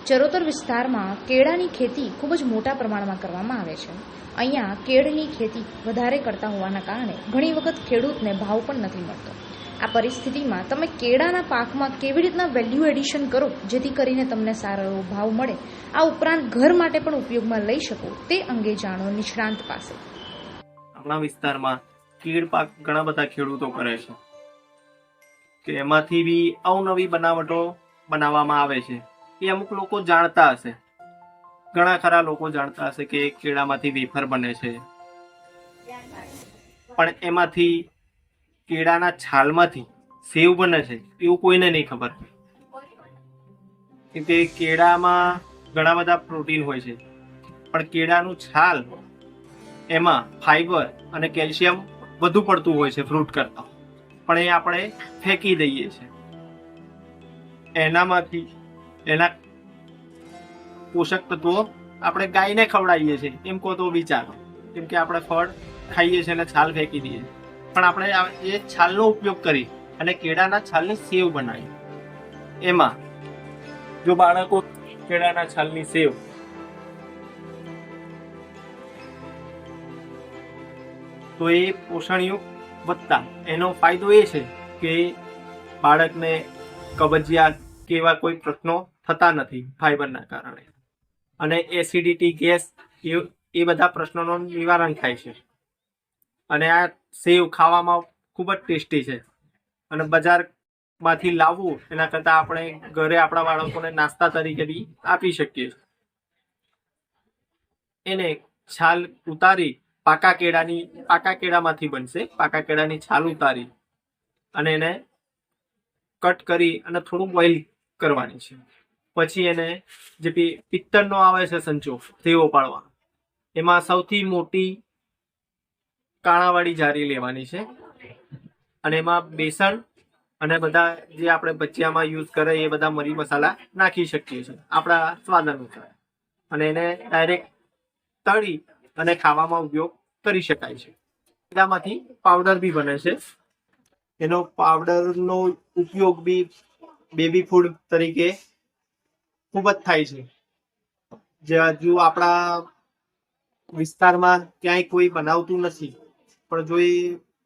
ચરોતર વિસ્તારમાં કેળાની ખેતી ખૂબ જ મોટા પ્રમાણમાં કરવામાં આવે છે. અહીંયા કેળની ખેતી વધારે કરતા હોવાના કારણે ઘણી વખત ખેડૂતને ભાવ પણ નથી મળતો. આ પરિસ્થિતિમાં તમે કેળાના પાકમાં કેવી રીતના વેલ્યુ એડિશન કરો જેથી કરીને તમને સારો એવો ભાવ મળે, આ ઉપરાંત ઘર માટે પણ ઉપયોગમાં લઈ શકો, તે અંગે જાણો નિષ્ણાંત પાસે. આપણા વિસ્તારમાં કેળ પાક ઘણા બધા ખેડૂતો કરે છે કે એમાંથી બી અવનવી બનાવટો બનાવવામાં આવે છે. એ અમુક લોકો જાણતા હશે, ઘણા ખરા લોકો જાણતા હશે કે કેળામાંથી વેફર બને છે, પણ એમાંથી કેળાના છાલમાંથી સેવ બને છે એવું કોઈને નહીં ખબર. કેમ કે કેળામાં ઘણા બધા પ્રોટીન હોય છે, પણ કેળાનું છાલ એમાં ફાઈબર અને કેલ્શિયમ વધુ પડતું હોય છે ફ્રૂટ કરતા, પણ એ આપણે ફેંકી દઈએ છીએ. એના પોષક તત્વો આપણે ગાયને ખવડાવીએ છીએ એમ કહો તો વિચારો. કેમ કે આપણે ફળ ખાઈએ છીએ અને છાલ ફેંકી દઈએ, પણ આપણે એ છાલનો ઉપયોગ કરી અને કેળાના છાલની સેવ બનાવી. એમાં જો બાળકો કેળાના છાલની સેવ તો એ પોષણયુક્ત વધતા એનો ફાયદો એ છે કે બાળકને કબજિયાત કે એવા કોઈ પ્રશ્નો થતા નથી ફાઈબરના કારણે, અને એસિડિટી, ગેસ એ બધા પ્રશ્નોનું નિવારણ થાય છે. અને આ સેવ ખાવામાં ખૂબ જ ટેસ્ટી છે, અને બજારમાંથી લાવવું એના કરતાં આપણે ઘરે આપણા બાળકોને નાસ્તા તરીકે બી આપી શકીએ. એને છાલ ઉતારી પાકા કેળામાંથી બનશે. પાકા કેળાની છાલ ઉતારી અને એને કટ કરી અને થોડું બોઇલ કરવાની છે. પછી એને જે પિત્તળનો આવે છે સંચો, તેવો પાડવા. એમાં સૌથી મોટી કાણાવાળી જારી લેવાની છે, અને એમાં બેસણ અને બધા જે આપણે ભજીયામાં યુઝ કરે એ બધા મરી મસાલા નાખી શકીએ છીએ આપણા સ્વાદ અનુસાર, અને એને ડાયરેક્ટ તળી અને ખાવામાં ઉપયોગ કરી શકાય છે. એનામાંથી પાવડર બી બને છે. એનો પાવડરનો ઉપયોગ બી બેબી ફૂડ તરીકે ખૂબ જ થાય છે. જો આપણા વિસ્તારમાં ક્યાંય કોઈ બનાવતું નથી, પણ જો એ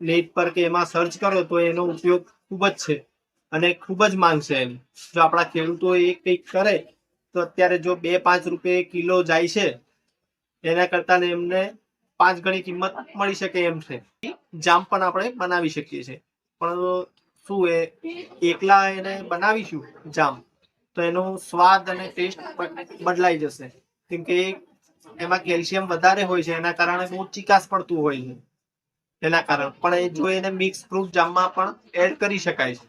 નેટ પર કે એમાં સર્ચ કરો તો એનો ઉપયોગ ખૂબ જ છે અને ખૂબ જ માંગ છે એની. જો આપણા ખેડૂતો એ કંઈક કરે તો અત્યારે જો 2-5 રૂપિયે કિલો જાય છે, એના કરતાં એમને 5 ગણી કિંમત મળી શકે એમ છે. જામ પણ આપણે બનાવી શકીએ છીએ, પણ શું એ એકલા એને બનાવીશું જામ તો એનો સ્વાદ અને ટેસ્ટ બદલાઈ જશે. કેમ કે એમાં કેલ્શિયમ વધારે હોય છે, એના કારણે બહુ ચીકાશ પડતું હોય છે. એના કારણે પણ જો એને મિક્સ ફ્રૂટ જામમાં પણ એડ કરી શકાય છે.